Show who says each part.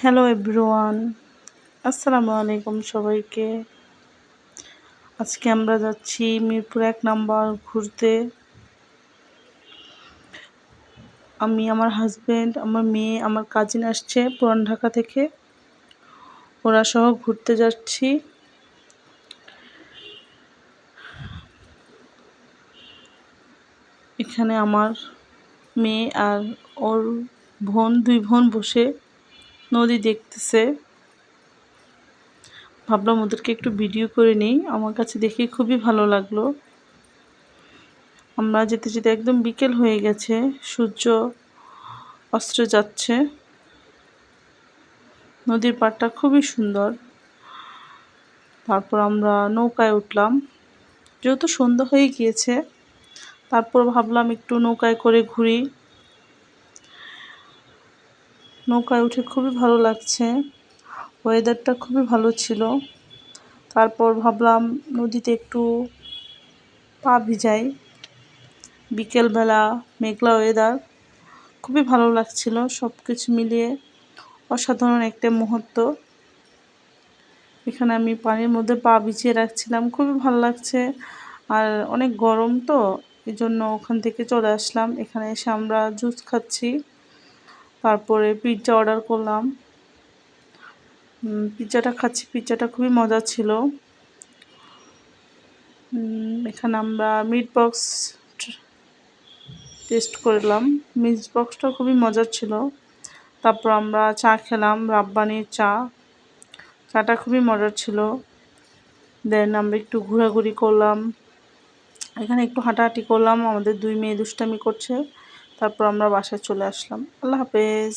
Speaker 1: Hello everyone, আসসালামু আলাইকুম সবাইকে। আজকে আমরা যাচ্ছি মিরপুর ১ নাম্বার ঘুরতে। আমি, আমার হাজব্যান্ড, আমার মেয়ে, আমার কাজিন আসছে পুরান ঢাকা থেকে। ওরা সহ ঘুরতে যাচ্ছি। এখানে আমার মেয়ে আর ওর দুই বোন বসে নদী দেখতেছে। ভাবলাম ওদেরকে একটু ভিডিও করে নিই, আমার কাছে দেখে খুবই ভালো লাগলো। আমরা যেতে যেতে একদম বিকেল হয়ে গেছে, সূর্য অস্ত যাচ্ছে। নদীর পাড়টা খুবই সুন্দর। তারপর আমরা নৌকায় উঠলাম, যেহেতু সন্ধ্যা হয়ে গিয়েছে। তারপর ভাবলাম একটু নৌকায় করে ঘুরি। নৌকায় উঠে খুবই ভালো লাগছে, ওয়েদারটা খুবই ভালো ছিল। তারপর ভাবলাম নদীতে একটু পা ভিজাই। বিকেলবেলা মেঘলা ওয়েদার, খুবই ভালো লাগছিল। সব কিছু মিলিয়ে অসাধারণ একটা মুহূর্ত। এখানে আমি পানির মধ্যে পা ভিজিয়ে রাখছিলাম, খুবই ভালো লাগছে। আর অনেক গরম তো, এই জন্য ওখান থেকে চলে আসলাম। এখানে এসে আমরা জুস খাচ্ছি। তারপরে পিৎজা অর্ডার করলাম, পিৎজাটা খাচ্ছি। পিৎজাটা খুবই মজা ছিল। এখানে আমরা মিট বক্স টেস্ট করলাম, মিট বক্সটা খুবই মজার ছিল। তারপর আমরা চা খেলাম, রাব্বানির চা। চাটা খুবই মজার ছিল। দেন আমরা একটু ঘোরাঘুরি করলাম, এখানে একটু হাঁটাহাঁটি করলাম। আমাদের দুই মেয়ে দুষ্টামি করছে। তারপর আমরা বাসায় চলে আসলাম। আল্লাহ হাফেজ।